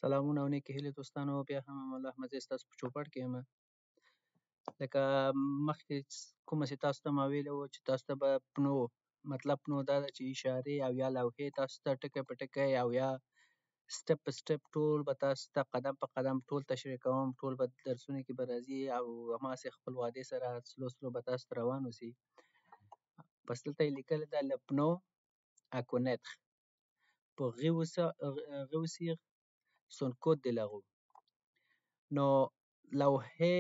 سلامونه او نیکې هیلې دوستانو، بیا هم الله احمد زی ستاسو په چوپړ کې یم. لکه مخکې کومه چې تاسو ته ما ویلي وو چې تاسو ته به پنو مطلب پنو دا ده چې اشارې او یا لوحې تاسو ته ټکی په ټکی او یا سټپ په سټپ ټول به تاسو ته قدم په قدم ټول تشریح کوم. ټول به درسونه کې به راځي او هماسې خپل وعدې سره سلو به تاسو ته روان اوسي. بس دلته یې لیکلي ده le pneu à connaître pour réussir son code de la roue. نو لوحې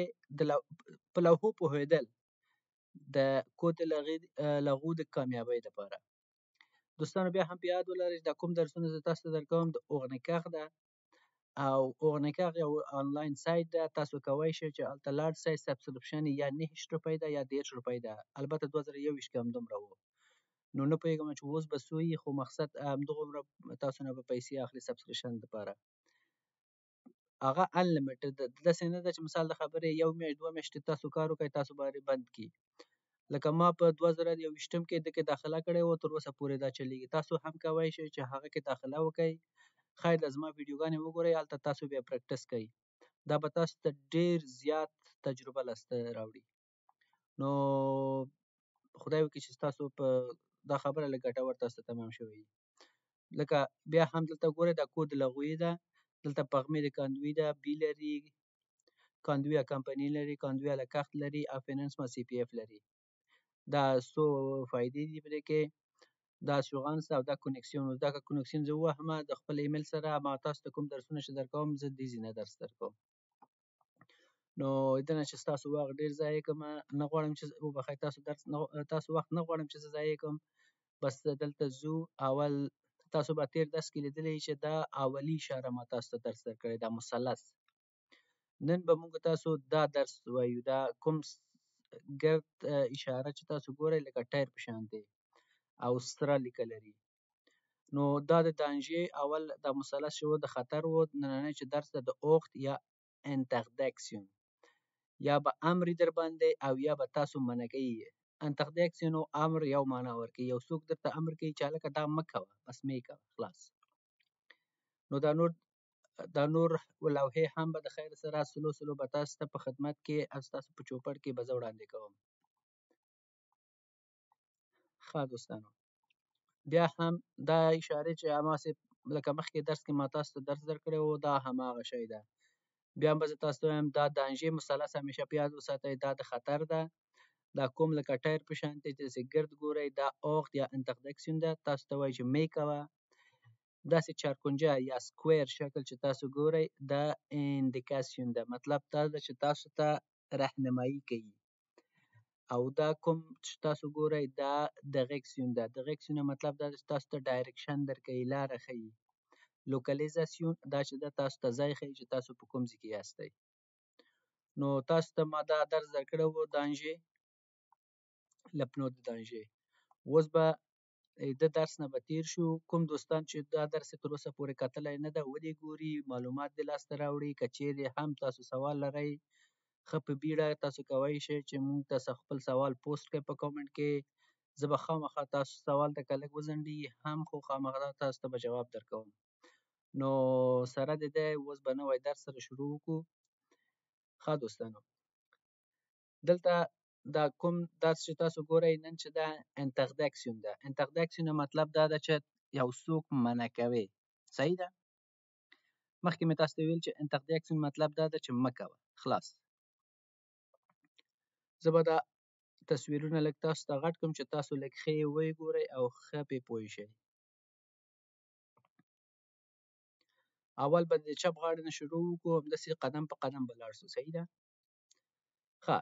په لوحو پوهېدل د کود لغو د کامیابۍ لپاره. دوستانو بیا هم په یاد ولرئ دا کوم درسونه زه تاسو ته درکوم د اوغنیکغ ده او اوغنیکغ یو آنلاین سایت ده. تاسو کولی شئ چې هلته لاړ شئ. سبسکرپشن یا 9 روپۍ ده یا 10 روپۍ ده. البته 2021 کې همدومره و. نو نه پوهېږم چې اوس به څو وي، خو مقصد همدغومره تاسو نه به پیسې اخلي سبسکرپشن لپاره. هغه انلیمیټډ ده، داسې نه ده چې مثال د خبرې یو میاشت 2 میاشتې تاسو کار وکړئ تاسو به بند کړي. لکه ما په 2021 کې دغه داخله کړې وه، تر اوسه پورې دا چلیږي. تاسو هم کولی شئ چې هغه کې داخله وکړئ. خیر ده زما ویډیوګانې وګورئ، هلته تاسو بیا پریکټس کوئ. دا به تاسو ته ډېر زیات تجربه لاسته راوړي. نو خدای وکړي چې تاسو په دا خبره لږ ګټور تاسو ته تمام شوی وي. لکه بیا هم دلته ګورئ دا کود لغوي ده. دلته پغمې د کاندوي ده، بي لري، کاندوي کمپنی لري، کاندوي الکخت لري او فینانسما سی پی اف لري. دا څو فایدې دي پرې کې. دا اسورانس او دا کنکسیون. دا که کنکسیون زه ووهم د خپل ایمیل سره ما تاسو ته کوم درسونه چې درکوم زه دې ځای نه درس درکوم. نو دنه چې ستاسو وخت ډېر ضایع کوم، نه غواړم چې وبخئ تاسو وخت نه غواړم چې زه ضایع کوم. بس دلته ځو. اول تاسو به تېر درس کې لیدلی چې دا اولي اشاره ما تاسو ته درس درکړی دا مثلث. نن به موږ تاسو دا درس وایو. دا کوم ګرد اشاره چې تاسو ګورئ لکه ټایر په شان دی او سره لیکه لري. نو دا د دانژې اول دا مثلث چې و د خطر و. نننی چې درس ده د اوخت یا انتردکسیون. یا به امر در باندې او یا به تاسو منع کوي. انتردکسیون او امر یو معنا ورکوي. یو څوک درته امر کوي چې هلکه دا مه کوه، بس مه یې کوه، خلاص. نو دا نور لوحې هم به د خیر سره سلو به تاسو ته په خدمت کې او ستاسو په چوپړ کې به زه وړاندې کوم. ښه دوستانو بیا هم دا اشارې چې هماسې لکه مخکې درس کې ما تاسو ته درس درکړی و دا هماغه شی ده. بیا هم به زه تاسو ته وایم دا دانژې مثلث همیشه په یاد وساتئ. دا د خطر ده. دا کوم لکه ټایر په شان دی داسې ګرد ګورئ دا اوخت یا انتردکسیون ده. تاسو ته وایي چې مه یې کوه. داسې چارکونجه یا سکویر شکل چې تاسو ګورئ دا ایندیکاسیون ده. مطلب دا ده چې تاسو ته رهنمایي کوي. او دا کوم چې تاسو ګورئ دا دغیکسیون ده. دغیکسیون مطلب دا ده چې تاسو ته ډایرکشن درکوي، لاره ښیي. لوکالیزاسیون دا چې ده تاسو ته ځای ښیي چې تاسو په کوم ځای کې یاستئ. نو تاسو ته ما دا درس درکړی و دانژې له پنو د دانژې. اوس به د درس نه به تېر شو. کوم دوستان چې دا درس تر اوسه پورې کتلی نه ده ولې ګوري، معلومات دې لاسته راوړي. که چیرې هم تاسو سوال لرئ ښه په بیړه تاسو کولی شئ چې موږ ته خپل سوال پوسټ کړئ په کومنټ کې. زه به خامخا تاسو سوال ته که لږ وځنډېږي هم خو خامخا تاسو ته به جواب درکوم. نو سره د دې اوس به نوی درس سره شروع وکړو. ښه دوستانو دلته دا کوم درس چې تاسو ګورئ نن چې دا انتردکسیون ده. انتردکسیون مطلب دا ده چې یو څوک منع کوي. صحیح ده. مخکې مې تاسو ته ویل چې انتردکسیون مطلب دا ده چې مه کوه، خلاص. زه به دا تصویرونه لږ تاسو ته غټ کړم چې تاسو لږ ښه یې وګورئ او ښه پرې پوه شئ. اول به د چپ غاړې نه شروع وکړو، همداسې قدم په قدم به لاړ شو. صحیح ده. ښه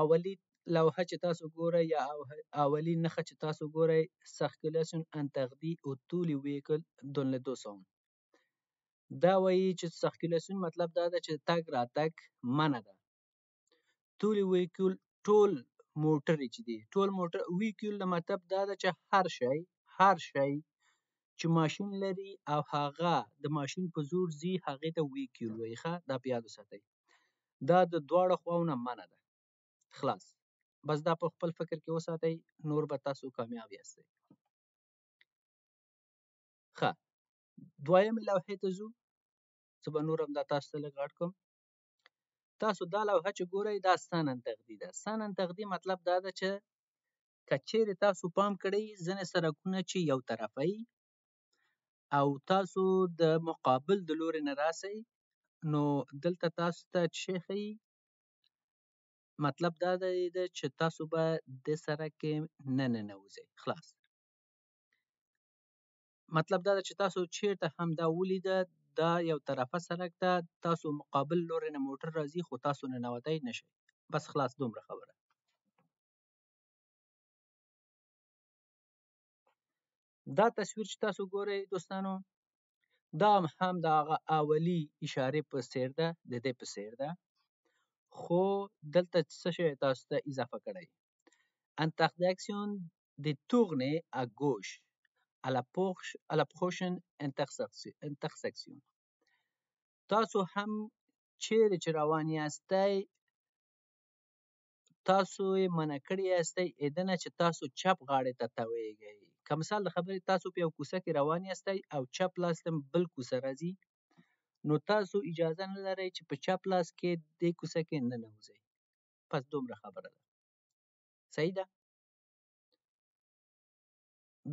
اولي لوحه چې تاسو ګورئ یا اولي نښه چې تاسو ګورئ circulation interdit au tous les véhicules dans les deux sens. دا وایي چې circulation مطلب دا ده چې تګ راتګ منع ده. tous les véhicules ټول موټرې چې دي، ټول موټر ویکول مطلب دا ده چې هر شی چې ماشین لري او هغه د ماشین په زور ځي هغې ته ویکول وایي. ښه دا په یاد وساتئ. دا د دواړو خواو نه منع ده. خلاص بس دا په خپل فکر کې وساتئ، نور به تاسو کامیاب یاستئ. ښه دویمې لوحې ته ځو. زه به نور هم دا تاسو ته لږ غټ کړم. تاسو دا لوحه چې ګورئ دا سنن تقدي ده. سنن تقدي مطلب دا ده چې که چیرې تاسو پام کړئ ځینې سړکونه چې یو طرفه او تاسو د مقابل د لوري نه راسئ نو دلته تاسو ته څه ښیي؟ مطلب دا دی چې تاسو به د سړک کې نه ننوځئ خلاص. مطلب دا ده چې تاسو چیرته هم دا ولیده دا یو طرفه سړک ده، تاسو مقابل لوري نه موټر راځي خو تاسو ننوتی نشئ. بس خلاص دومره خبره. دا تصویر چې تاسو ګورئ دوستانو دا هم د هغه اولي اشارې په څیر ده، د دې په څیر ده، خو دلته څه شی تاسو ته اضافه کړی. Interdiction de tourner à gauche à la prochaine intersection. تاسو هم چیرې چې روان یاستئ تاسو یې منع کړي یاستئ ایدنه چې تاسو چپ غاړې ته تاویږئ. که مثال د خبرې تاسو په یو کوڅه کې روان یاستئ او چپ لاس ته بل کوڅه راځي نو تاسو اجازه نه لرئ چې په چپ لاس کې دې کوڅه کې ننوځئ. پس دومره خبره ده. صحیح ده؟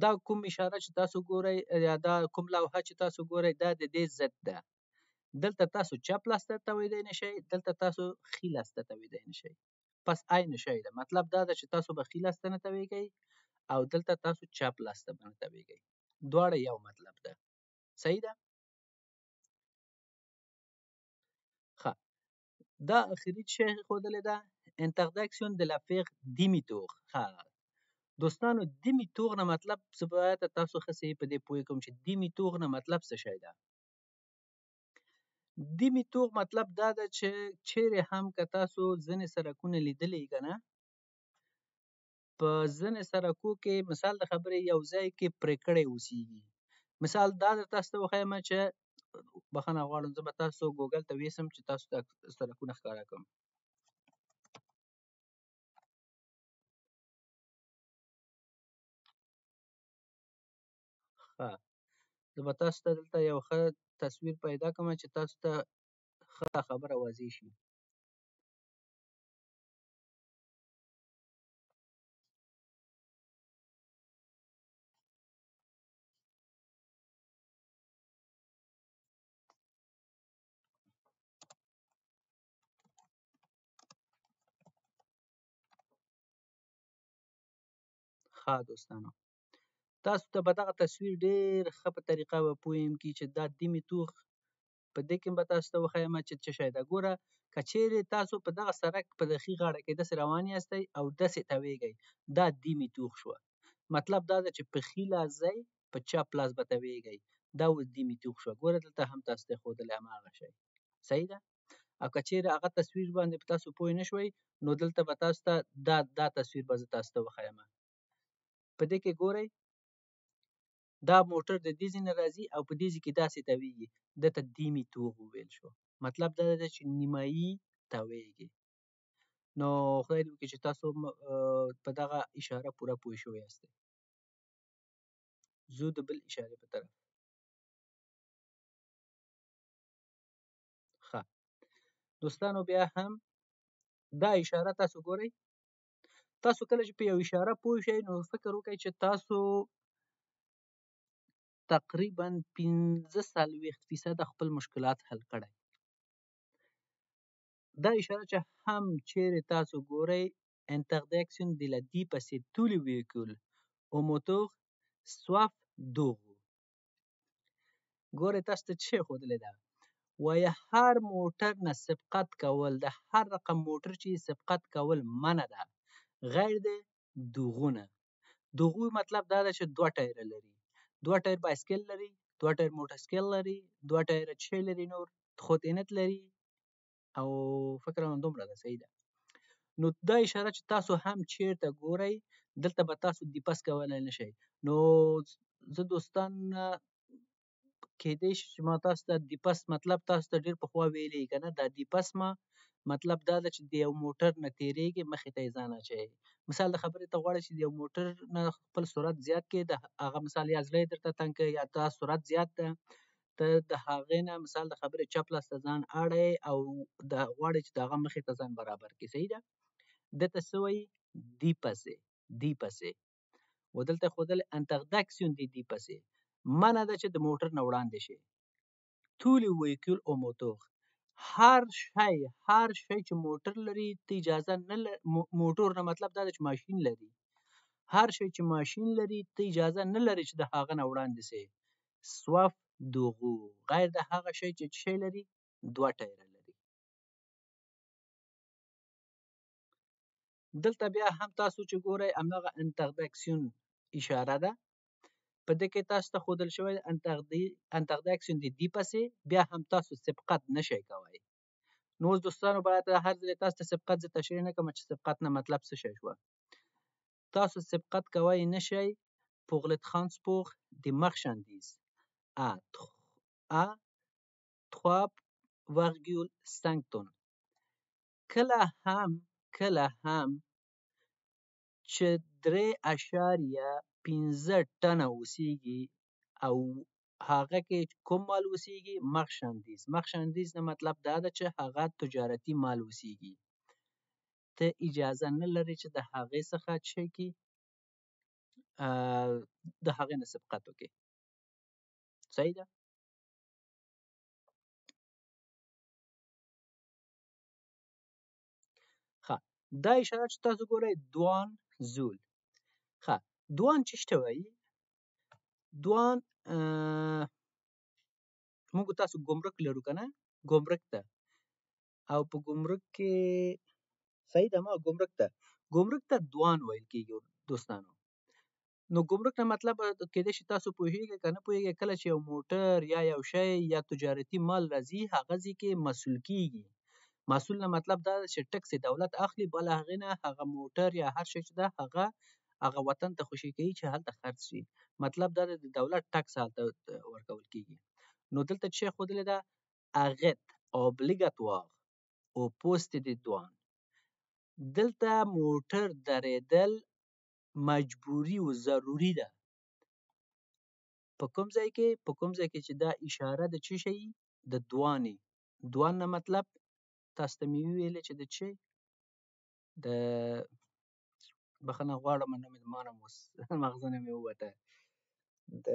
دا کوم اشاره چې تاسو ګورئ یا دا کوم لوحه چې تاسو ګورئ دا د دې ضد ده. دلته تاسو چپ لاس ته تاویدی نشئ، دلته تاسو ښي لاس ته تاویدی نشئ. پس عین شی ده. مطلب دا ده چې تاسو به ښي لاس ته نه تاویږئ او دلته تاسو چپ لاس ته به نه تاویږئ. دواړه یو مطلب ده. صحیح ده؟ ښه. دا اخري شی ښودلې ده interdiction de la faire demi tour. ها دوستانو demi tour نه مطلب څه باید تاسو ښه صحیح په دې پوه کوم چې demi tour نه مطلب څه شی ده. demi tour مطلب دا ده چې چیرې هم که تاسو ځینې سړکونه لیدلي که نه په ځینې سړکو کې مثال د خبرې یو ځای کې پرېکړې اوسېږي. مثال دا در تاسو ته وښیم چې بخښنه غواړم زه به تاسو ګوګل ته ویسم چې تاسو ته سړکونه ښکاره کړم. ښه زه به تاسو ته دلته یو ښه تصویر پیدا کړم چې تاسو ته ښه خبره واضح شي. ښه دوستانو تاسو ته به دغه تصویر ډېر ښه په طریقه به پوهیم کی چې دا demi tour په دې کې به تاسو ته وښیم چې څه شی ده. ګوره که چیرې تاسو په دغه سړک په دخي غاړه کې داسې روان یاستئ او داسې تاویږئ دا demi tour شوه. مطلب دا ده چې په ښي لاس ځئ په چپ لاس به تاویږئ دا اوس demi tour شوه. ګوره دلته هم تاسو ته ښودلی هماغه شی. صحیح ده؟ او که چیرې هغه تصویر باندې په تاسو پوه نه شوئ نو دلته به تاسو ته دا تصویر به زه تاسو ته وښیم. په دې کې ګورئ دا موټر د دې ځای نه راځي او په دې ځای کې داسې تاویږي ده ته demi tour وویل شو. مطلب دا ده چې نیمایي تاویږي. نو خدای دې وکړي چې تاسو په دغه اشاره پوره پوه شوي یاستئ. ځو د بل اشارې په طرف. ښه دوستانو بیا هم دا اشاره تاسو ګورئ. تاسو کله چې په یو اشاره پوه شئ نو فکر وکړئ چې تاسو تقریبا 45% خپل مشکلات حل کړئ. دا اشاره چې هم چیرې تاسو ګورئ interdiction de la dépasser tous les véhicules au moteur sauf deux. ګورئ تاسو ته څه ښودلې ده وایي هر موټر نه سبقت کول د هر رقم موټر چې سبقت کول منع ده غیر د دوغونه. دوغو مطلب دا ده چې دوه ټایره لري، دوه ټایر بایسکل لري، دوه ټایر موټرسایکل لري، دوه ټایره څه لري نور خودینت لري او فکر کوم دومره ده. صحیح ده؟ نو دا اشاره چې تاسو هم چیرته ګورئ دلته به تاسو دیپس کولی نشئ. نو زه دوستان کېدای شي چې ما تاسو ته دیپس مطلب تاسو ته ډېر پخوا ویلی که نه دا دیپس ما مطلب دا ده چې د یو موټر نه تېرېږي مخې ته یې ځان اچوي. مثال د خبرې ته غواړئ چې د یو موټر نه خپل سرعت زیات کړئ د هغه مثال یا زړه یې درته تنګ کړی یا دا سرعت زیات ده ته د هغې نه مثال د خبرې چپ لاس ته ځان اړی او غواړې چې د هغه مخې ته ځان برابر کړي. صحیح ده؟ دې ته څه وایي؟ دی پسې. دی پسې. و دلته ښودلې انتردکسیون دی پسې. منع ده چې د موټر نه وړاندې شي. طول ویکول او موتور. هر شی چې موټر لري ته اجازه نه لري. موټور نه مطلب دا ده چې ماشین لري. هر شی چې ماشین لري ته اجازه نه لري چې د هغه نه وړاندې سي. سوف دوغو غیر د هغه شی چې شی لري دوه ټایره لري. دلته بیا هم تاسو چې ګورئ همدغه انتردکسیون اشاره ده. په دې کې تاسو ته ښودل شوی انتردکسیون دی پسې بیا هم تاسو سبقت نشئ کولی. نو اوس دوستانو باید هر ځل تاسو ته سبقت زه تشریح نه کوم چې سبقت نه مطلب څه شی شوه. تاسو سبقت کوی نشئ pour le transport des marchandises à 3,5 tonnes. کله هم چې 3.5 ټنه اوسیږي او هغه کې کوم مال اوسیږي؟ مارشاندیز نه مطلب دا ده چې هغه تجارتي مال اوسیږي. ته اجازه نه لري چې د هغې څخه څه کی د هغې نه سبقت وکړي. صحیح ده؟ ښه دا اشاره چې تاسو ګورئ دوان زول. ښه دوان چی ته وایي؟ دوان موږ تاسو ګمرک لرو که نه؟ ګمرک ته او په ګمرک کې صحیح ده ما ګمرک ته دوان ویل کېږي دوستانو. نو ګمرک نه مطلب کېدای شي تاسو پوهیږئ که نه پوهیږئ کله چې یو موټر یا یو شی یا تجارتي مال راځي هغه ځای کې مسؤل کېږي. مسؤل نه مطلب دا ده چې ټکس دولت اخلي بل هغې نه هغه موټر یا هر شی چې ده هغه وطن ته خوشي کوي چې هلته خرڅ شي. مطلب دا ده د دولت ټکس هلته ورکول کېږي. نو دلته څه ښودلې ده؟ اغت اوبلیګاتوار او پوست د دوان. دلته موټر درېدل مجبوري او ضروري ده. په کوم ځای کې؟ په کوم ځای کې چې دا اشاره د څه شي؟ د دوانې. دوان نه مطلب تاسو ته مې وویلې چې د څه د بخښنه غواړم نوم یې ما نه اوس مغزه نه مې ووته د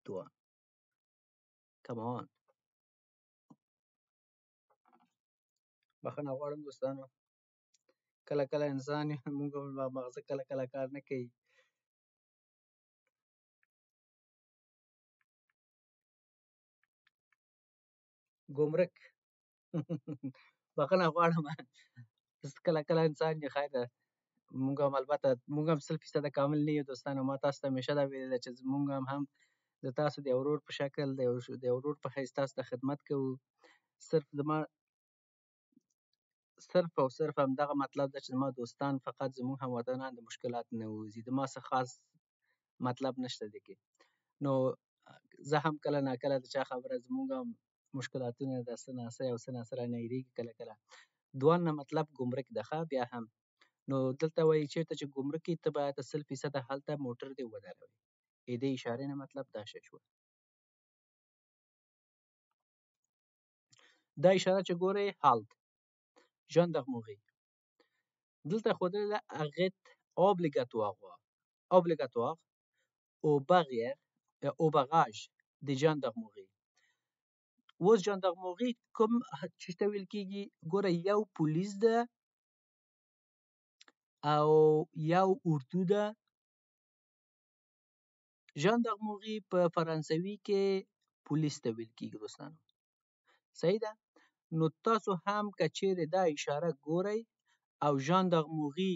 دوان کمان بخښنه غواړم دوستانو. کله کله انسان موږ مغزه کله کله کار نه کوي. ګمرک بخښنه غواړم کله کله انسان یې خیر ده. موږ هم البته موږ هم 100% کامل نه یو دوستانو. ما تاسو ته همیشه دا ویلي ده چې موږ هم د تاسو د ورور په شکل د ورور په حیث تاسو ته خدمت کوو. صرف او صرف همدغه مطلب ده چې زما دوستان فقط زموږ هموطنان د مشکلاتو نه ووځي. د ما څه خاص مطلب نشته دې کې. نو زه هم کله ناکله د چا خبره زموږ هم مشکلاتونه د څه ناڅه او څه ناڅه رانه هېرېږي کله کله. دوان نه مطلب ګمرک ده. ښه بیا هم نو دلته وایي چېرته چې ګمرک کې ته باید 100% هلته موټر دې ودروي. د دې اشارې نه مطلب دا شی شوه. دا اشاره چې ګورئ هالت ژاندارمري. دلته ښودلې ده اغت اوبلیګاتوار او باغاژ د ژاندارمري. اوس ژاندارمري کوم چې ته ویل کېږي؟ ګوره یو پولیس ده او یو اردو ده. ژاندارمري په فرانسوي کې پولیس ته ویل کېږي دوستانو. صحیح ده؟ نو تاسو هم که چیرې دا اشاره ګورئ او ژاندارمري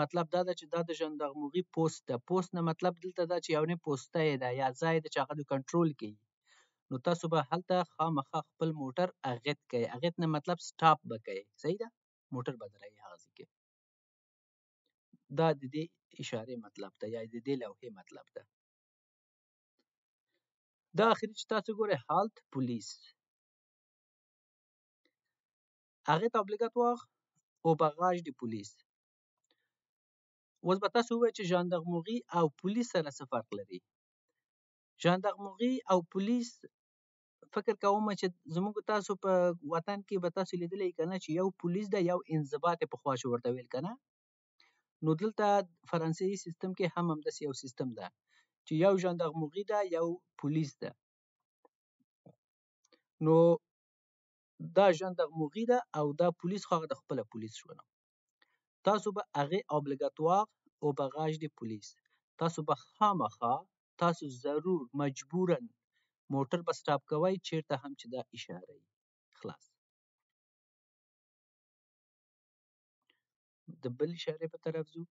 مطلب دا ده چې دا د ژاندارمري پوست ده. پوست نه مطلب دلته دا چې یو پوسته ده یا ځای ده چې هغه د کنټرول کوي. نو تاسو به هلته خامخا خپل موټر اغت کوئ. اغت نه مطلب سټاپ به کوئ. صحیح ده؟ موټر به دروئ هغه ځای کې. دا د دې اشارې مطلب ده یا د دې لوحې مطلب ده. دا اخري چې تاسو ګورئ هالت پولیس. اغت اوبلیګاتوار او باغاژ د پولیس. اوس به تاسو ووایئ چې ژاندارمري او پولیس سره څه فرق لري. ژاندارمري او پولیس فکر کوم چې زموږ تاسو په وطن کې به تاسو لیدلی کنه چې یو پولیس ده یو انضباط پخوا چې ورته ویل کنه. نو دلته فرانسوي سیستم کې هم همداسې یو سیستم ده چې یو ژاندارمري ده یو پولیس ده. نو دا ژاندارمري ده او دا پولیس خو هغه د خپله پولیس شو. تاسو به هغې اوبلیګاتوار او بغاژ د پولیس تاسو به خامخا تاسو ضرور مجبورا موټر به سټاپ کوئ چیرته هم چې دا اشاره وي. خلاص. د بل اشارې په طرف ځو.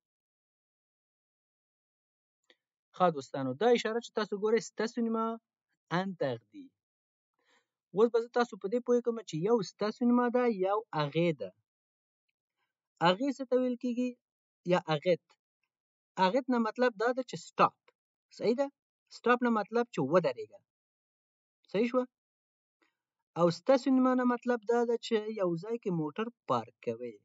ښه دوستانو دا اشاره چې تاسو ګورئ ستاسیونما انتردي. اوس به زه تاسو په دې پوه کوم چې یو ستاسیونما ده یو هغې ده. هغې څه ته ویل کېږي یا هغت. هغت نه مطلب دا ده چې سټاپ. صحیح ده. سټاپ نه مطلب چې ودرېږه. صحیح شوه. او ستاسیونما نه مطلب دا ده چې یو ځای کې موټر پارک کوئ.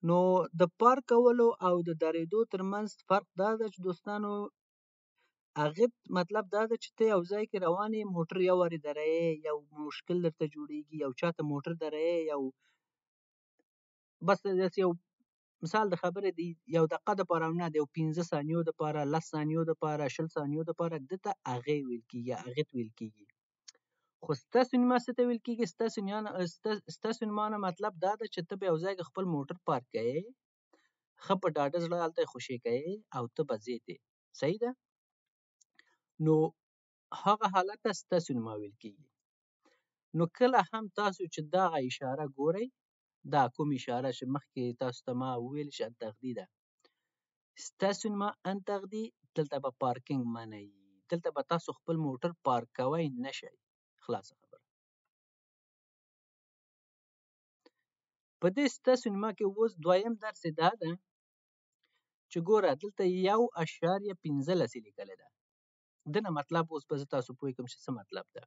نو د پارک کولو او د درېدو ترمنځ فرق دا ده چې دوستانو هغه مطلب دا ده چې ته یو ځای کې روان یې موټر یو وارې درېږي یو مشکل درته جوړېږي یو چاته موټر درېږي یو بس داسې یو مثال د خبرې دی یو دقیقه دپاره نه د یو 15 ثانیو دپاره 10 ثانیو دپاره 20 ثانیو دپاره ده ته هغې ویل کېږي یا هغت ویل کېږي. خو ستاسیونما څه ته ویل کېږي. ستاسیونما نه مطلب دا ده چې ته به یو ځای کې خپل موټر پارک کوې ښه په ډاډه زړه هلته یې خوشې کوې او ته به ځې ته. صحیح ده. نو هغه حالت ته ستاسیونما ویل کېږي. نو کله هم تاسو چې دغه اشاره ګورئ دا کوم اشاره چې مخکې تاسو ته ما وویل چې انتردي ده. ستاسیونما انتردي دلته به پارکینګ منع وي. دلته به تاسو خپل موټر پارک کوئ نه شئ. خلاصه خبره. په دې ستاسیونما کې اوس دویم درس دا ده چې ګوره دلته 1.15 لیکلې ده. دنه مطلب اوس به زه تاسو پوه کوم چې څه مطلب ده.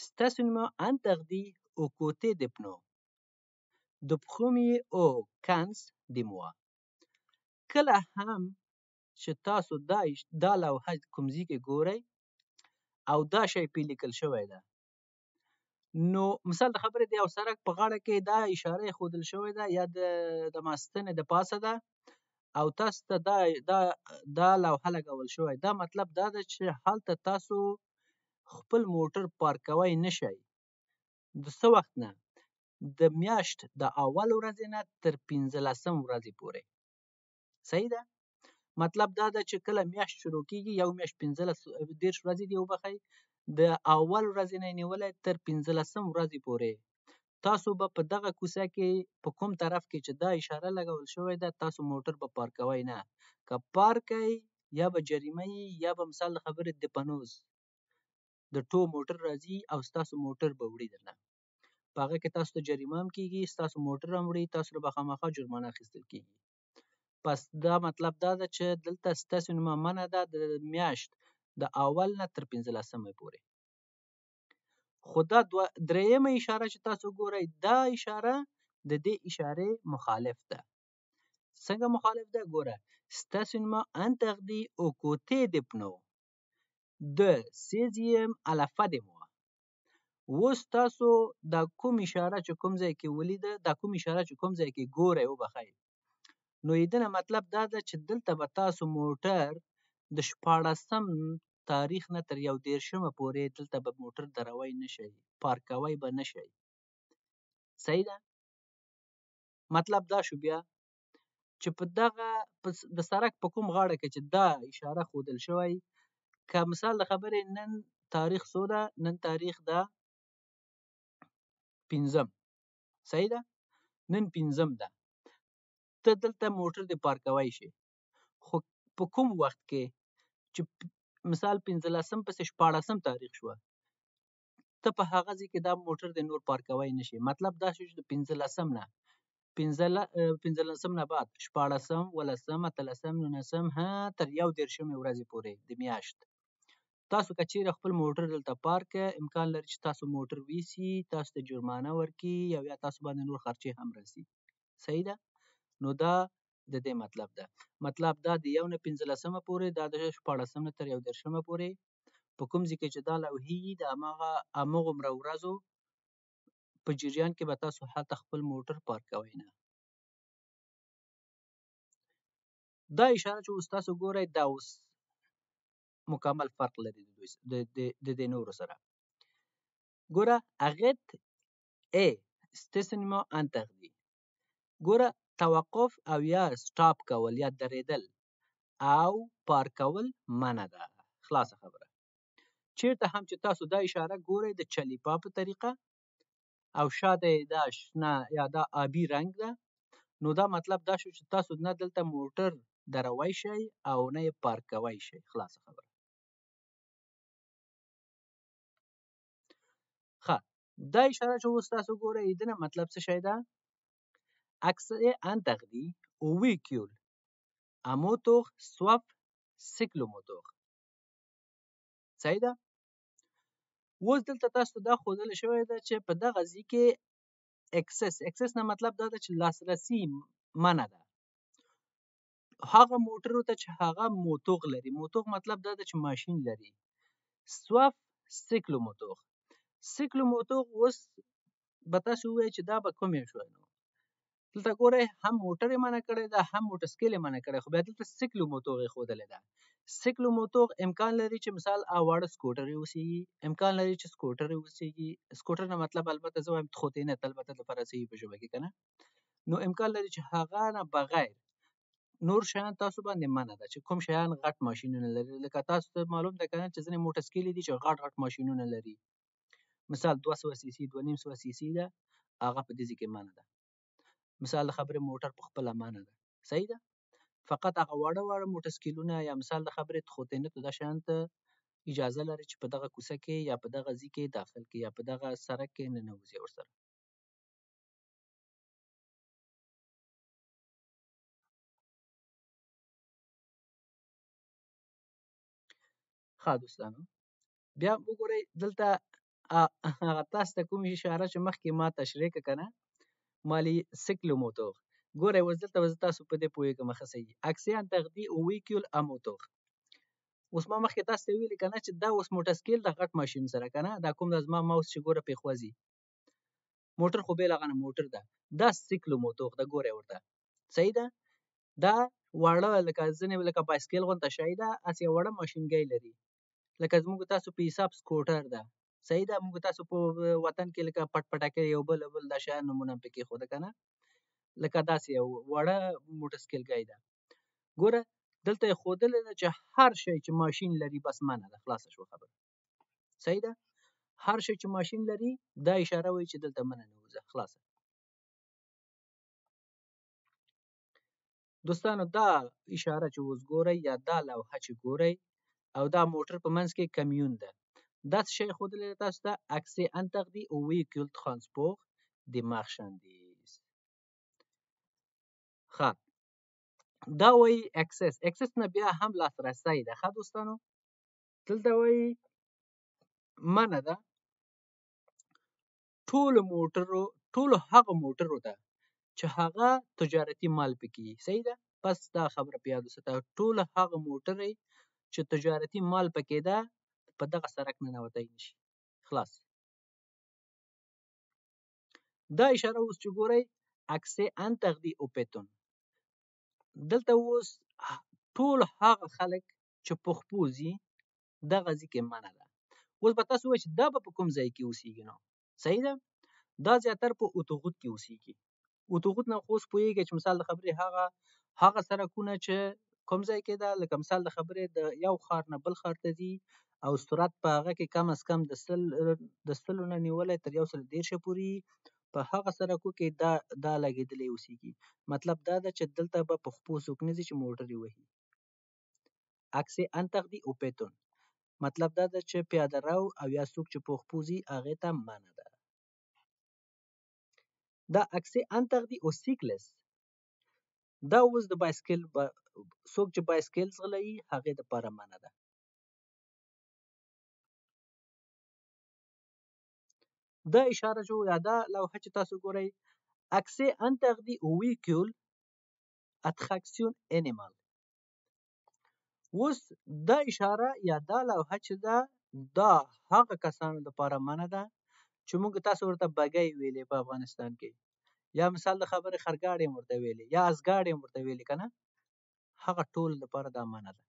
Stationnement interdit aux côtés des pneus de 1er au 15 du mois. کله هم چې تاسو دا لوحه کوم ځای کې ګورئ او دا شی پې لیکل شوی ده نو مثال د خبرې د یو سړک په غاړه کې دا اشاره ایښودل شوې ده یا د ماستنې د پاسه ده او تاسو ته دا لوحه لګول شوی. دا مطلب دا ده چې هلته تاسو خپل موټر پارک کوئ نه شئ. د څه وخت نه؟ د میاشت د اول ورځې نه تر 15 ورځې پورې. صحیح ده. مطلب دا ده چې کله میاشت شروع کېږي یو میاشت 15 ورځې دي وبخئ د اول ورځې نه نیولې تر 15 ورځې پورې تاسو به په دغه کوڅه کې په کوم طرف کې چې دا اشاره لګول شوې ده تاسو موټر به پارک کوئ نه. که پارک کوئ یا به جریمه یا به مثال د خبرې د پنوز د ټو موټر راځي او ستاسو موټر به وړي درنه. په هغه کې تاسو ته جریمه هم کېږي ستاسو موټر هم وړي تاسو به خامخا جرمانه اخیستل کېږي. پس دا مطلب دا ده چې دلته ستاسیونما منع ده د میاشت د اول نه تر 15 پورې. خو دا درېیمه اشاره چې تاسو ګورئ دا اشاره د دې اشارې مخالف ده. څنګه مخالف ده؟ ګوره stationnement interdit aux côtés des pneus de 16e à la fin du mois. اوس تاسو دا کوم اشاره چې کوم ځای کې ولیده دا کوم اشاره چې کوم ځای کې ګورئ وبخئ نو یې مطلب دا ده چې دلته به تاسو موټر د 14 تاریخ نه تر 11 پورې دلته به موټر دروئ نه شئ پارکوئ به نه شئ. صحیح ده. مطلب دا شو بیا چې په دغه د سړک په کوم غاړه کې چې دا اشاره ښودل شوی که مثال د خبرې نن تاریخ څو ده نن تاریخ ده 5. صحیح ده. نن 5 ده ته دلته موټر دې پارکوی شي خو په کوم وخت کې چې مثال 15 پسې 14 تاریخ شوه ته په هغه ځای کې دا موټر د نور پارکوی نه شي. مطلب دا شو چې د 15 نه 15 نه بعد 14 ولسم 13 19 تر 11 ورځې پورې د میاشت تاسو که چیرې خپل موټر دلته پارک امکان لري چې تاسو موټر ویسي تاسو ته جرمانه ورکړي یا تاسو باندې نور خرچې هم راسي. صحیح ده. نو دا د دې مطلب ده. مطلب دا د 1 نه 15 پورې، دا د 14 نه تر 19 پورې په کوم ځای کې چې دا لوحې وي د هماغومره ورځو په جریان کې به تاسو هلته خپل موټر پارک کوئ نه. دا اشاره چې اوس تاسو ګورئ دا اوس مکمل فرق لري د دې نورو سره. ګوره اغت استثناء انتقدی. ګوره توقف او یا سټاپ کول یا درېدل او پارک کول منع ده. خلاصه خبره. چیرته هم چې تاسو دا اشاره ګورئ د چلیپا په طریقه او شاته دا شنه یا دا آبی رنگ ده، نو دا مطلب دا شو چې تاسو نه دلته موټر دروي شئ او نه یې پارک کوئ شئ. خلاصه خبره. ښه، دا اشاره چې اوس تاسو ګورئ د نه مطلب څه شی ده؟ اکثر انتقدی او ویکیول اموتور سوف سیکلوموتور. صحیح ده؟ اوس دلته تاسو دا ښودل شوی ده چې په دغه ځای کې اکسس نه مطلب دا ده چې لاسرسي منع ده هغه موټرو ته چې هغه موتوغ لري. موتوغ مطلب دا ده چې ماشین لري. سوف سیکلوموتور. سیکلوموتور اوس به تاسو ووایئ چې دا به کومې شوی نو دلته ګورئ هم موټر یې منع کړی ده هم موټر سکیل یې منع کړی، خو بیا دلته سیکلوموتور یې ښودلې ده. سیکلوموتور امکان لري چې مثال واړه سکوټر یې اوسیږي، امکان لري چې سکوټر یې اوسیږي. سکوټر نه مطلب البته زه وایم تخوتینت البته د فرانسوي په ژبه کې که نه، نو امکان لري چې هغه نه بغیر نور شیان تاسو باندې منع ده چې کوم شیان غټ ماشینونه لري. لکه تاسو ته معلوم ده که نه چې ځینې موټر سکیلې دي چې غټ ماشینونه لري، مثال 200 سی سی 2.5 سی سی ده، هغه په دې ځای کې منع ده. مثال د خبرې موټر په خپله منع ده. صحیح ده؟ فقط هغه واړه موټر سکیلونه یا مثال د خبرې تخوتینتو دا شیان ته اجازه لري چې په دغه کوڅه کې یا په دغه ځای کې داخل کې یا په دغه سړک کې ننوځي ورسره. ښه دوستانو، بیا وګورئ دلته هغه تاسو ته کوم اشاره چې مخکې ما تشریح کړه که نه مالی سیکلوموتور. ګورئ اوس دلته به زه تاسو په دې پوهېږم ښه صحیح. اکسیان تغذي او ویکیول اموتور. اوس ما مخکې تاسو ته ویلي که نه چې دا اوس موټر سکیل د غټ ماشین سره که نه دا کوم د زما ماوس چې ګوره پې خوځي موټر خو بېل هغه نه موټر ده، دا سیکلوموتور ده. ګورئ ورته صحیح ده؟ دا واړه لکه ځینې لکه بایسکل غونته شی ده، هسې یو وړه ماشینګۍ لري لکه زموږ تاسو په حساب سکوټر ده. صحیح ده؟ موږ تاسو په وطن کې لکه پټ پټاکې یو بل دا شیان نومونه پې کېښوده که نه، لکه داسې یو وړه موټر سکیلګۍ ده. ګوره دلته یې ښودلې ده چې هر شی چې ماشین لري بس منع ده. خلاصه شوه خبره. صحیح ده؟ هر شی چې ماشین لري دا اشاره وایي چې دلته منع نه وځه. خلاصه دوستانو، دا اشاره چې اوس ګورئ یا دا لوحه چې ګورئ او دا موټر په منځ کې کمیون ده، دا څه شی ښودلی ده تاسو ته؟ اکسې انتقدي او ویکول ترانسپور د مارشاندیز. ښه، دا وایي اکسس نه بیا هم لاسرسی ده. ښه دوستانو، دلته وایي منع ده ټولو هغه موټرو ته چې هغه تجارتي مال پکې وي. صحیح ده؟ بس دا خبره په یاد وساته، ټول هغه موټرې چې تجارتي مال پکې ده په دغه سړک ننوتی نشي. خلاص. دا اشاره اوس چې ګورئ اکسې انتقدي او پیتون، دلته اوس ټول هغه خلک چې پخپوزي دغه ځای کې منع ده. اوس به تاسو وایئ چې دا به په کوم ځای کې اوسیږي نو؟ صحیح ده؟ دا زیاتر په اتوغوت کې اوسیږي. اتوغوت نه خو اوس پوهېږئ چې مثال د خبرې هغه سړکونه چې کوم ځای کې ده، لکه مثال د خبرې د یو ښار نه بل ښار ته ځي او سرعت په هغه کې کم از کم د 100 نه نیولی تر 130 پورې په هغه سړکو کې دا لګېدلی اوسیږي. مطلب دا ده چې دلته به په خپو څوک نه ځي چې موټر یې وهي. اکسې انتقدي او پیتون مطلب دا ده چې پیاده رو او یا څوک چې په خپو ځي هغې ته منع ده. دا اکسې انتقدي او سیکلس، دا اوس د بایسکل څوک چې بایسکل ځغلوي هغې دپاره منع ده. دا اشاره چې یا دا لوحه چې تاسو ګورئ اکسې انتقدي او ویکول اتراکسیون انیمال. اوس دا اشاره یا دا لوحه چې ده دا هغه کسانو لپاره منع ده چې موږ تاسو ورته بګۍ ویلې په افغانستان کې، یا مثال د خبرې خرګاډي ورته ویلې یا ازګاډي ورته ویلې کنه، هغه ټول لپاره دا منع ده.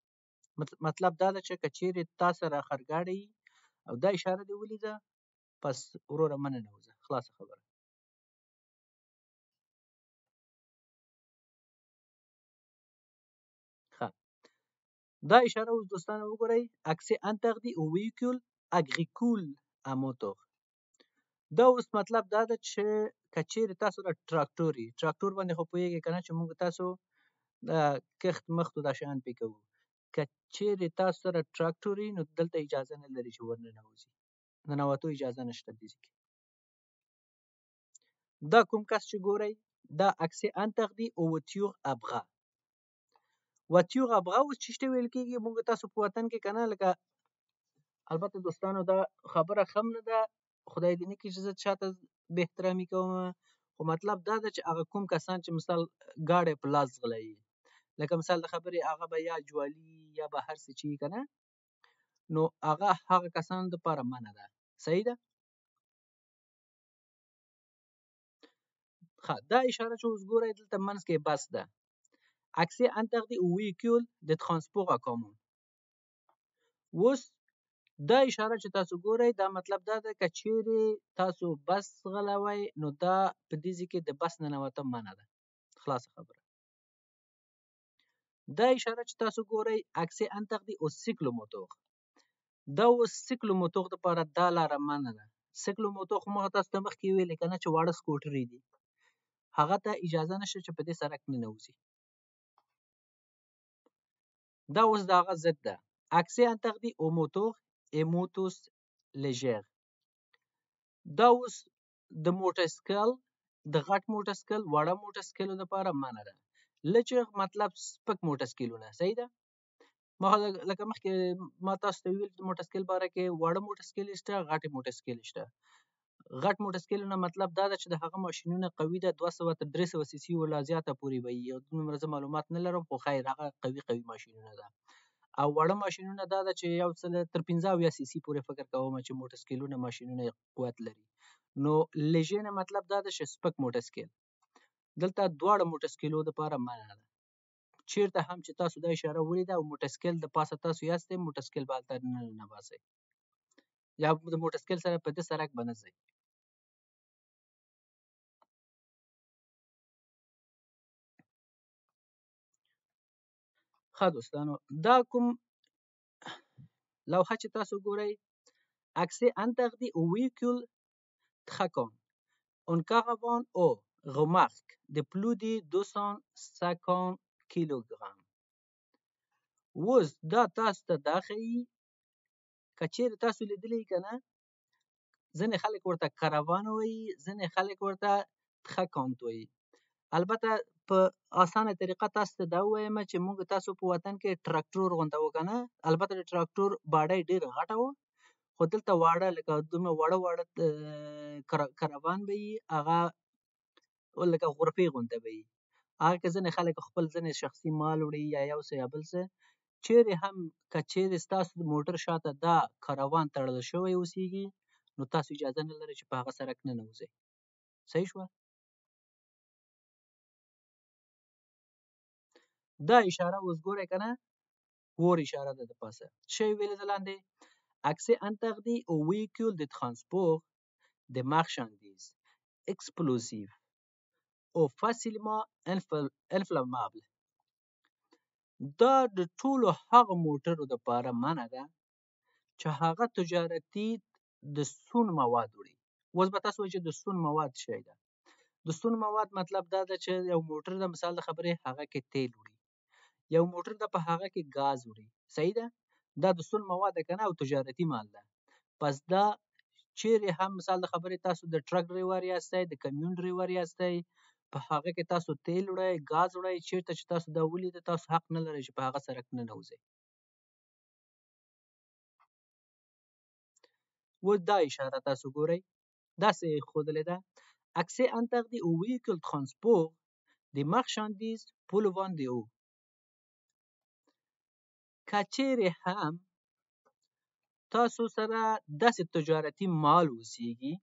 مطلب دا ده چې کچېرې تا سره خرګاډي او دا اشاره دې ولیده پس وروره مننه نوځه، خلاصه خبره. ښه دا اشاره اوس دوستانه وګورئ، accès interdit au véhicule agricole à moteur. دا اوس مطلب دا ده چې کچېرې تاسو د تراکتور باندې خو پوهېږئ که نه چې موږ تاسو د کښت مختو دا شیان پې کوو. کچېرې تاسو سره تراکتور وي نو دلته اجازه نه لري چې ورننوځي، ننوتو اجازه نشته دې کې. دا کوم کس چې ګورئ دا accès interdit au voiture à bras. voiture à bras اوس چې شته ویل کېږي موږ تاسو په وطن کې که نه، لکه البته دوستانو دا خبره ښه هم نه ده، خدای دې نه کړي چې زه چاته بې احترامي کوم، خو مطلب دا ده چې هغه کوم کسان چې مثال ګاډی په لاس ځغلوي، لکه مثال د خبرې هغه به یا جوالي یا به هر څه چې وي که نه، نو هغه کسانو دپاره منع ده. صحیح ده؟ ښه دا اشاره چې اوس ګورئ دلته منځ کې بس ده، accès interdit au véhicule de transport en commun. اوس دا اشاره چې تاسو ګورئ دا مطلب دا ده که چیرې تاسو بس ځغلوئ نو دا په دې ځای کې د بس ننوتل منع ده، خلاصه خبره. دا اشاره چې تاسو ګورئ accès interdit au cyclomoteur. دا اوس سیکلوموتور دپاره دا لاره منع ده. سیکلوموتور خو ما تاسو ته مخکې ویلې که نه چې واړه سکوټرې دي، هغه ته اجازه نشته چې په دې سړک ننوځي. دا اوس د هغه ضد ده، accès interdit au moteur et motos légères. دا اوس د موټرسایکل د غټ موټرسایکل وړه موټرسایکلو دپاره منع ده. لچغ مطلب سپک موټرسایکلونه. صحیح ده؟ لکه مخکې ما تاسو ته ویل د موټرسایکل باره کې وړه موټرسایکل شته، غټې موټرسایکل شته. غټ موټرسایکلونه مطلب دا ده چې د هغه ماشینونه قوي ده، 200 تر 300 سی سی ولا زیاته پورې به وي، دومره زه معلومات نه لرم خو خیر هغه قوي ماشینونه ده. او وړه ماشینونه دا ده چې یو څه تر 15 سی سی پورې فکر کوم چې موټرسایکلونه ماشینونه قوت لري. نو لژې نه مطلب دا ده چې سپک موټرسایکل. دلته دواړه موټرسایکلو دپاره منع ده. چیرته هم چې تاسو دا اشاره ولیده او موټرسایکل د پاسه تاسو یاستئ موټرسایکل به هلته نه ننباسئ یا د موټرسایکل سره په دې سړک به نه ځئ. ښه دوستانو دا کوم لوحه چې تاسو ګورئ accès interdit au véhicule traquant en caravane ou remorque de plus de 250 کیلوګرام. اوس دا تاسو ته دا ښیي که چیرې تاسو لیدلی که نه، ځینې خلک ورته کاروان وایي، ځینې خلک ورته ترکانت وایي. البته په اسانه طریقه تاسو ته دا ووایم چې موږ تاسو په وطن کې تراکتور غونډه و که نه، البته د تراکتور باډۍ ډېره غټه وه خو دلته واړه لکه دومره واړه کاروان به وي، هغه لکه غرفې غونته به وي. هغه کې ځینې خلک خپل ځینې شخصي مال وړي یا یو څه یا بل څه. چیرې هم که چیرې ستاسو د موټر شاته دا کاروان تړل شوی اوسېږي نو تاسو اجازه نه لرئ چې په هغه سړک ننوځئ. صحیح شوه؟ دا اشاره اوس ګورئ که نه، ور اشاره ده د پاسه. څه یې ویلې ده لاندې؟ accès interdit au véhicule de transport de marchandises explosif او facilement inflammable. دا د ټولو هغه موټرو دپاره منع ده چې هغه تجارتي د سون مواد وړي. اوس به تاسو وایئ چې د سون مواد څه شی ده؟ د سون مواد مطلب دا ده چې یو موټر د مثال د خبرې هغه کې تیل وړي، یو موټر ده په هغه کې ګاز وړي. صحیح ده؟ دا د سون مواد ده که نه او تجارتي مال ده. پس دا چیرې هم مثال د خبرې تاسو د ټرک ډریور یاستئ، د کمیون ډریور یاستئ، په هغه کې تاسو تیل وړئ، ګاز وړئ، چیرته چې تاسو دا ولیده تاسو حق نه لرئ چې په هغه سړک ننوځئ. اوس دا اشاره تاسو ګورئ، داسې ښودلې ده accès interdit au véhicule transport د marchandise پول باندې و. که چیرې هم تاسو سره داسې تجارتي مال اوسیږي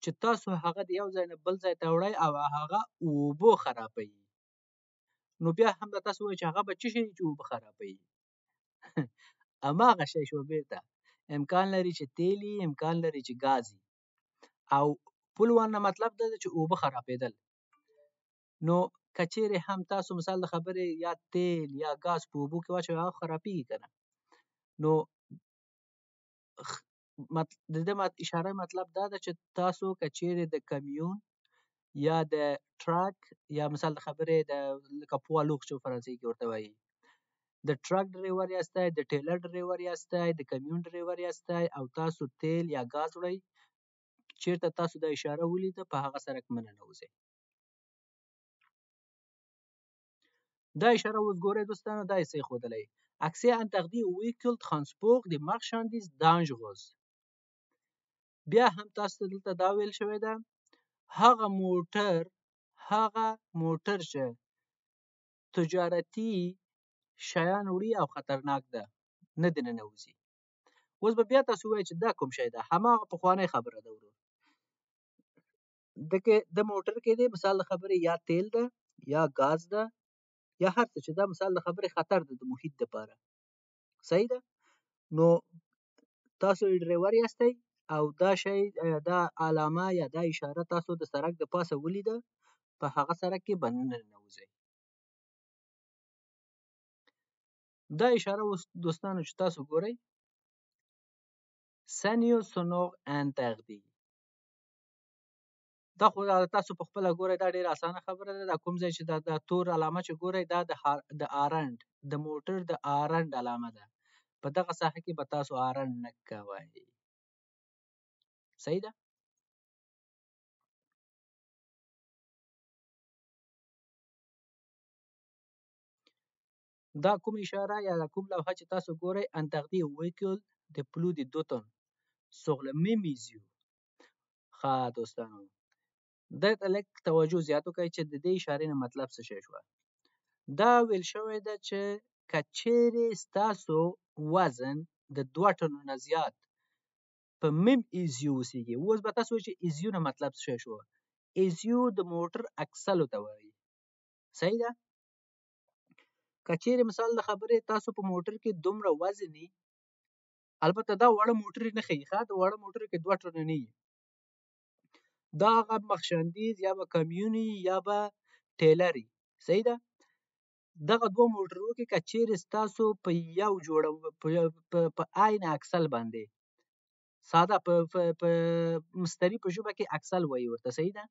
چې تاسو هغه د یو ځای نه بل ځای ته وړئ او هغه اوبه خرابوي، نو بیا هم به تاسو وایئ چې هغه به څه شی چې اوبه خرابوي؟ هماغه شی شو بیرته. امکان لري چې تیل وي، امکان لري چې ګاز وي. او پولوان نه مطلب دا دی چې اوبه خرابېدل. نو که چیرې هم تاسو مثال د خبرې یا تیل یا ګاز په اوبو کې واچوئ هغه خرابېږي که نه. نو د دې اشاره مطلب دا ده چې تاسو که چیرې د کمیون یا د ټرک یا مثال د خبرې د لکه پوا لوغ چې فرانسوي کې ورته وایي، د ټرک ډریور یاستئ، د ټیلر ډریور یاستئ، د کمیون ډریور یاستئ او تاسو تیل یا ګاز وړئ، چیرته تاسو دا اشاره ولیده په هغه سړک مه ننوځئ. دا اشاره اوس ګورئ دوستانو، دا یې څه ایښودلی: accès interdit au véhicule transport de marchandises dangereuses. بیا هم تاسو ته دلته دا ویل شوی ده هغه موټر چې تجارتي شیان وړي او خطرناک ده نه دې ننوځي. اوس به بیا تاسو ووایئ چې دا کوم شی ده؟ هماغه پخوانۍ خبره ده ورور. د موټر کې دی مثال د خبرې یا تیل ده یا ګاز ده یا هر څه چې دا مثال د خبرې خطر ده د محیط دپاره. صحیح ده؟ نو تاسو ډریور یاستئ او دا شی دا علامه یا دا اشاره تاسو د سړک د پاسه ولیده، په هغه سړک کې به نه ننوځئ. دا اشاره اوس دوستانو چې تاسو ګورئ سنیو سونوغ انتردی، دا خو تاسو په خپله ګورئ دا ډېره اسانه خبره ده. دا کوم ځای چې دا تور علامه چې ګورئ دا د آرنډ د موټر د آرنډ علامه ده. په دغه ساحه کې به تاسو آرنډ نه کوئ. صحیح ده؟ دا کوم اشاره یا کوم لوحه چې تاسو ګورئ interdit au véhicule de plus de 2 tonnes sur le même mesure. ښه دوستانو دلته لږ توجه زیات وکړئ چې د دې اشارې نه مطلب څه شی شوه. دا ویل شوی ده چې که چیرې ستاسو وزن د 2 ټنو نه زیات په میم ایزیو اوسیږي. اوس به تاسو وایئ چې ایزیو نه مطلب څه شی شو؟ ایزیو د موټر اکسلو ته وایي. صحیح ده؟ که چیرې مثال د خبرې تاسو په موټر کې دومره وزن وي، البته دا وړه موټر نه ښیي، د وړه موټر کې 2 ټنه نه وي، دا هغه مخشندیز یا به کمیون یا به ټیلر وي. صحیح ده؟ دغه 2 موټرو کې که چیرې ستاسو په یو جوړه په عین اکسل باندې ساده په مستري په ژبه کې اکسل وایي ورته. صحیح ده؟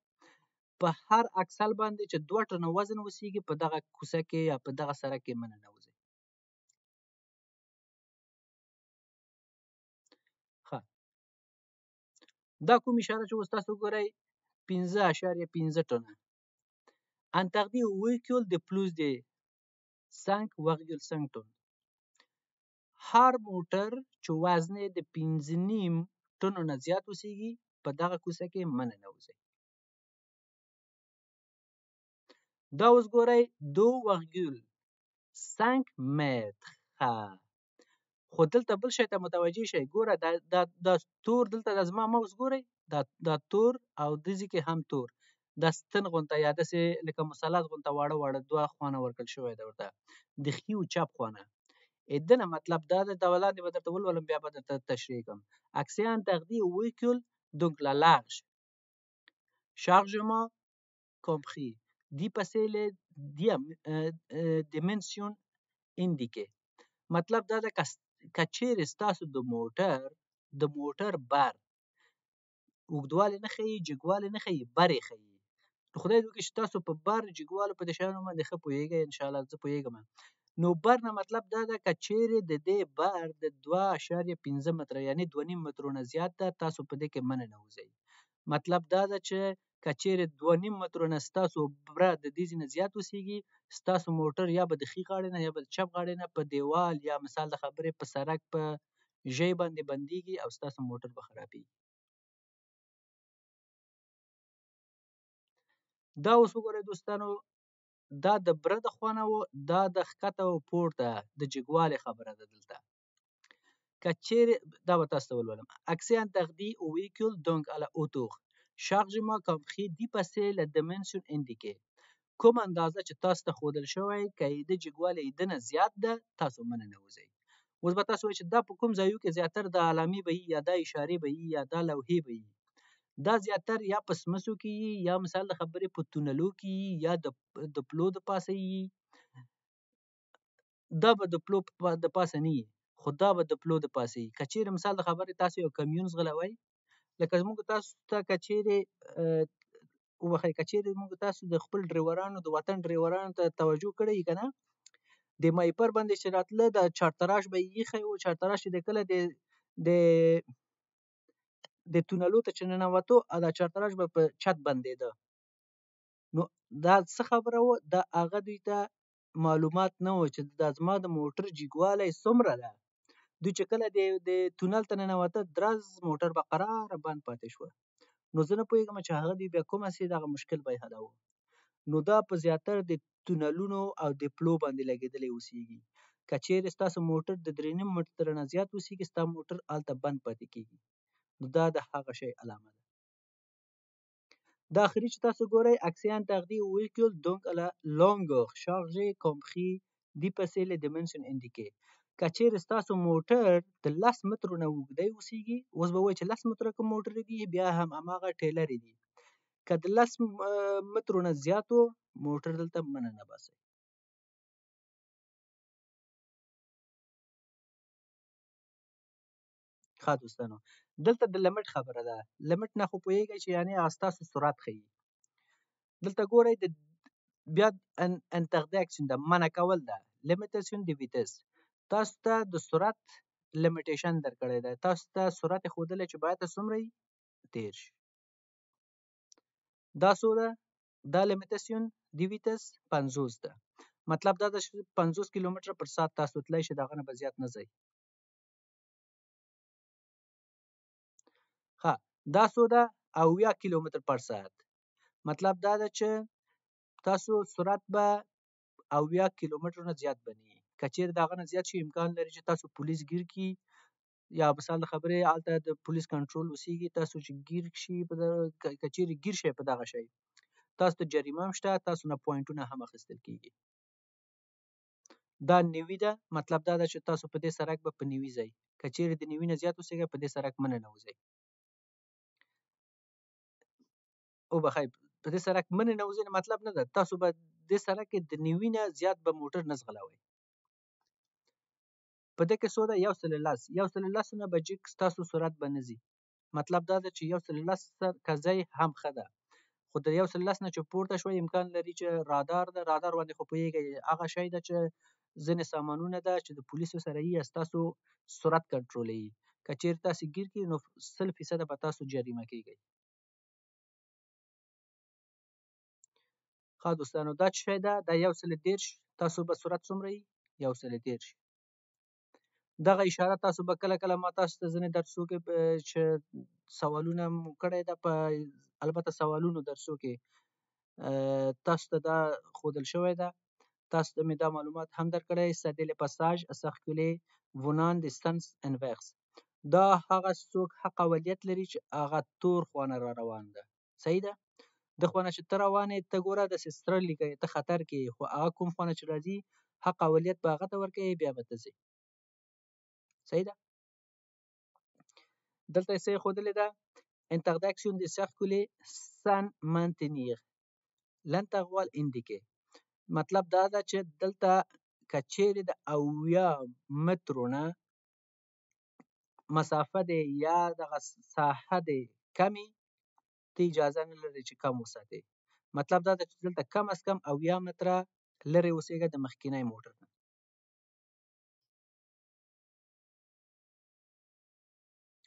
په هر اکسل باندې چې 2 ټنه وزن اوسیږي په دغه کوڅه کې یا په دغه سړک کې مه ننوځئ. ښه دا کوم اشاره چې اوس تاسو ګورئ 15.15 ټنه interdit au véhicule de plus de 5.5 ټن. هر موټر چې وزن یې د 5.5 ټنو نه زیات اوسیږي په دغه کوڅه کې مه ننوځئ. دا اوس ګورئ 2.5 متر. ښه خو دلته بل شی ته متوجه شئ. ګوره دا تور دلته د زما موس ګورئ دا تور او دې کې هم تور دا ستن غونته یا داسې لکه مثلث غونته واړه واړه 2 خوانه ورکړل شوی ده ورته د ښي او چپ خوانه. د نه مطلب دا ده دا لاندې به درته ولولم بیا به درته تشریح کړم. accès interdit au véhicule donc la large chargement compris dépasser les dimensions indiquées. مطلب دا ده که چیرې ستاسو د موټر بر اوږدوالی نه ښیي، جګوالی نه ښیي، بر یې ښیي. نو خدای دې وکړي چې تاسو په بر جګوالو په دې شیانو باندې ښه پوهېږئ. انشاءالله زه پوهېږم. نو بر نه مطلب دا ده که چیرې د دې بر د 2.5 متره یعنې 2.5 مترو نه زیات ده تاسو په دې کې مه ننوځئ. مطلب دا ده چې که چیرې 2.5 مترو نه ستاسو بره د دې ځای نه زیات اوسیږي ستاسو موټر یا به د ښي غاړې نه یا به د چپ غاړې نه په دیوال یا مثال د خبرې په سړک په ژۍ باندې بندېږي او ستاسو موټر به خرابېږي. دا اوس وګورئ دوستانو، دا د بره د خوا نه و، دا د ښکته او پورته د جګوالي خبره ده دلته. که چیرې دا به تاسو ته ولولم. Accès interdit au véhicule donc à la hauteur. Chargement compris dépassé la dimension indiquée. کوم اندازه چې تاسو ته ښودل شوی که یې د جګوالی یې دنه زیات ده تاسو منه نوځئ. اوس به تاسو وایئ چې دا په کوم ځایو کې زیاتر د علامې به وي یا دا اشارې به وي یا دا لوحې به وي. دا زیاتر یا په سمڅو کې وي یا مثال د خبرې په تونلو کې وي یا د پلو د پاسه وي. دا به د پلو د پاسه نه وي، خو دا به د پلو د پاسه وي. که چیرې مثال د خبرې تاسو یو کمیون ځغلوئ، لکه موږ تاسو ته که چیرې وبخئ که چیرې موږ تاسو د خپل ډریورانو د وطن ډریورانو ته توجه کړې که نه، د مایپر باندې چې راتله د چارتراش به یې ایښی و. چارتراش چې د کله د تونلو ته چې ننوتو دا چارتراش به په چت بندېده. نو دا څه خبره وه؟ دا هغه دوی ته معلومات نه و چې دا زما د موټر جګوالی څومره ده. دوی چې کله د تونل ته ننوته درز موټر به قراره بند پاتې شوه. نو زه نه پوهېږم چې هغه دوی بیا کومه سي دغه مشکل به یې حلوه. نو دا په زیاتر د تونلونو او د پلو باندې لګېدلی اوسېږي. که چیرې ستاسو موټر د 3.5 متره نه زیات اوسېږي ستا موټر هلته بند پاتې کېږي. نو دا د هغه شی علامه ده. دا آخري چې تاسو ګورئ accès interdit au véhicule donc à la longueur chargée compris dépasser les dimensions indiquées. که چیرې ستاسو موټر د 10 مترو نه اوږدی اوسېږي، اوس به وایي چې 10 متره کوم موټر دي بیا هم هماغه ټیلرې دي. که د 10 مترو نه زیاتو موټر دلته مه ننباسئ. ښه دوستانو، دلته د لیمټ خبره ده. لیمټ نه خو پوهېږئ چې یعنې هغه ستاسو سرعت ښیي. دلته ګورئ بیا انتردکشن ده، منع کول ده. لیمیټیشن د ویتس، تاسو ته د سرعت لیمیټیشن درکړی دی. تاسو ته سرعت یې ښودلی چې باید څومره وي 30. دا څو ده؟ دا لیمیټیشن د ویتس 50 ده. مطلب دا ده چې 50 کیلومتره پر ساعت تاسو تللی شئ، د هغه نه به زیات نه ځئ. ښه، دا څو ده؟ 80 کیلومتر پر ساعت. مطلب دا ده چې تاسو سرعت به 80 کیلومترو نه زیات به نه وي. که چیرې د هغه نه زیات شي امکان لري چې تاسو پولیس ګیر کړي، یا مثال د خبرې هلته د پولیس کنټرول اوسېږي. تاسو چې ګیر شي که چیرې ګیر شئ په دغه شی، تاسو ته جریمه هم شته، تاسو نه پوینټونه هم اخیستل کېږي. دا 90 ده. مطلب دا ده چې تاسو په دې سړک به په 90 ځئ. که چیرې د 90 نه زیات اوسېږئ په دې سړک مه ننوځئ. وبخئ، په دې سړک مه ننوځئ مطلب نه ده، تاسو به دې سړک کې د 90 نه زیات به موټر نه ځغلوئ. په دې کې څو ده؟ 110. 110 نه به جګ ستاسو سرعت به نه ځي. مطلب دا ده چې 110 که ځئ هم ښه ده، خو د 110 نه چې پورته شوئ امکان لري چې رادار ده. رادار باندې خو پوهېږئ هغه شی ده چې ځینې سامانونه ده چې د پولیسو سره یي، ستاسو سرعت کنټرولوي. که چیرې تاسې ګیر کړي نو 100% به تاسو جریمه کېږئ. ښه دوستانو، دا چې شی ده دا 130. تاسو به سرعت څومره وي؟ 130. دغه اشاره تاسو به کله کله ما تاسو ته ځینې درسو کې چې سوالونه مو کړی ده، په البته سوالونو درسو کې تاسو ته دا ښودل شوی ده. تاسو ته مې دا معلومات هم درکړی. c'est le passage à circuler venant de sens inverse. دا هغه څوک حق اولیت لري چې هغه تور خوانه را روان ده. صحیح ده؟ د خوانه چې ته روان یې، ته ګوره داسې سره لیکئ، ته خطر کې یې، خو هغه کوم خوانه چې راځي حق اولیت به هغه ته ورکوي، بیا به ته ځې. صحیح ده؟ دلته یې څه ایښودلې ده؟ interdiction de circuler sans maintenir l'intervalle indiqué. مطلب دا ده چې دلته که چیرې د 80 مترو نه مسافه دی یا دغه ساحه دی کمې، ته اجازه نه لرې چې کم وساتې. مطلب دا ده چې دلته کم از کم 80 متره لرې اوسېږه د مخکینی موټر نه.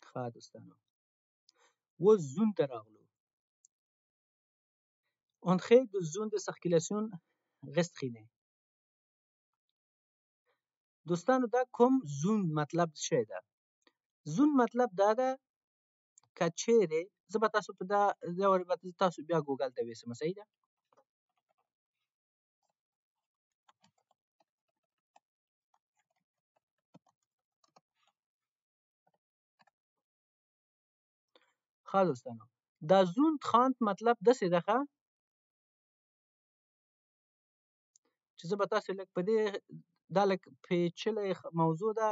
ښه دوستانو، اوس زون ته راغلو. Entrée de zone de circulation restreinte. دوستانو دا کوم زون مطلب شی ده؟ زون مطلب دا ده که چیرې زه به تاسو په دا تاسو بیا ګوګل ته ویسم. صحیح ده؟ ښه دوستانو دا زوندخاند مطلب داسې ده چې زه به تاسې لږ په دې دا لږ پیچلی موضوع ده.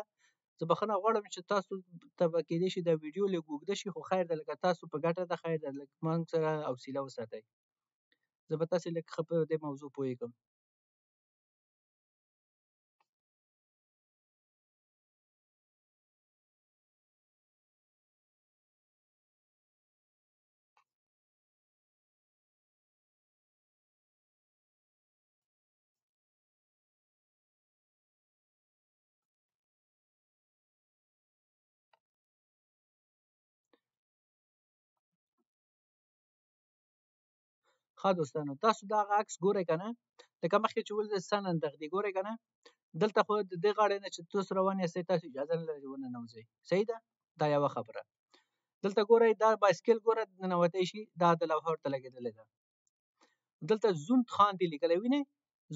زه بخښنه غواړم چې تاسو ته به کیدای شي دا ویډیو لږ اوږده شي، خو خیر ده لکه تاسو په ګټه ده، خیر ده لږ موږ سره حوصله وساتئ. زه به تاسې لږ ښه په دې موضوع پوهېږم. ښه دوستانو تاسو دغه عکس ګورئ که نه، لکه مخکې چې ولید سن اندغدي ګورئ که نه، دلته خو د دې غاړې نه چې تاسو روان یاستئ تاسو اجازه نه لرئ وننوځئ. صحیح ده؟ دا یوه خبره. دلته ګورئ دا بایسکل ګوره ننوتی شي، دا د لوحه ورته لګېدلې ده. دلته زوندخاند دې لیکلی وینئ؟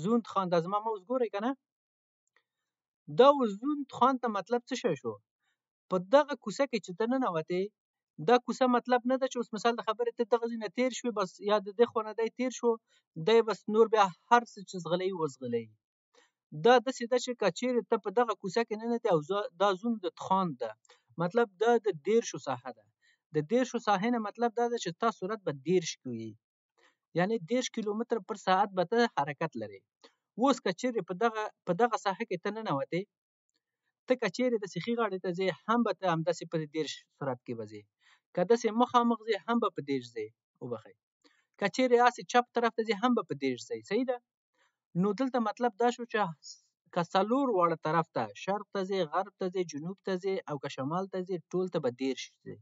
زوندخاند دا زما موس ګورئ که نه، دا زوندخاند ته مطلب څه شی شو؟ په دغه کوڅه کې چې ته ننوتې، دا کوڅه مطلب نه ده چې اوس مثال د خبرې ته دغه ځای نه تېر شوې بس یا د دې خوا نه دی تېر شو، دی بس نور بیا هر څه چې ځغلوي وځغلوي. دا داسې ده چې که چېرې ته په دغه کوڅه کې ننوتې او دا زوندخاند ده، مطلب دا د دېرشو ساحه ده. د دېرشو ساحې نه مطلب دا ده چې ستا سرعت به 30 وي، یعنې 30 کیلومتره پر ساعت به ته حرکت لرې. اوس که چېرې په دغه ساحه کې ته ننوتې، ته که چېرې داسې ښي غاړې ته ځې هم به ته همداسې په 30 سرعت کې به ځې، که داسې مخامخ ځې هم به په 30 ځې، وبښئ، که چېرې هسې چپ طرف ته ځې هم به په 30 ځې. صحیح ده؟ نو دلته مطلب دا شو چې که څلور واړه طرف ته شرق ته ځې، غرب ته ځې، جنوب ته ځې او که شمال ته ځې، ټول ته به 30 ځې.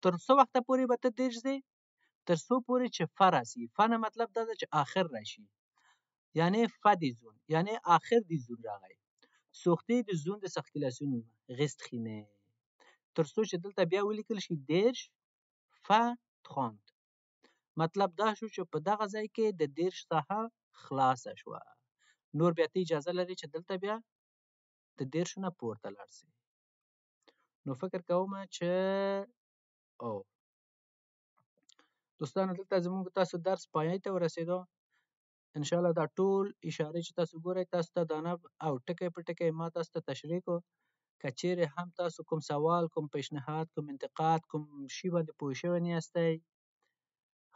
تر څه وخته پورې به ته 30 ځې؟ تر څو پورې چې ف راسي. ف نه مطلب دا ده چې آخر راشي، یعنې ف دې زون، یعنې آخر دې زون راغی. سوختي د زون د سختکلاسیون غستخینه، تر څو چې دلته بیا ولیکل شي 30 ف 30. مطلب دا شو چې په دغه ځای کې د 30 ساحه خلاصه شوه. نور بیا ته اجازه لري چې دلته بیا د 30 نه پورته لاړ شې. نو فکر کوم چې دوستانو دلته زموږ تاسو درس پای ته ورسېدو. انشاءالله دا ټول اشارې چې تاسو ګورئ تاسو ته دانه او ټکی په ټکی ما تاسو ته تشریح کړو. که چېرې هم تاسو کوم سوال، کوم پیشنهاد، کوم انتقاد، کوم شي باندې پوه شوي نه یاستئ،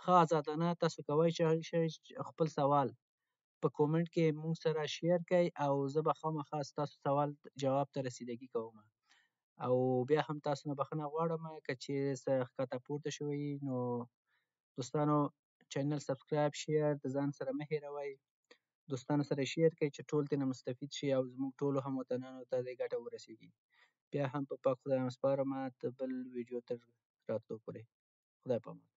ښه ازادانه تاسو کولی شئ خپل سوال په کومنټ کې موږ سره شیر کړئ او زه به خامخا ستاسو سوال جواب ته رسیدګي کوم. او بیا هم تاسو نه بخښنه غواړم که چېرې څه ښکته پورته شوي، نو دوستانو چینل سبسکرایب، شیر د ځان سره مه هېروئ. دوستانو سره شیر کړئ چې ټول ترې مستفید شي او زموږ ټولو هموطنانو ته دې ګټه ورسېږي. بیا هم په پاک خدای سپارم د بل ویډیو تر راتلو پورې. خدای پامان.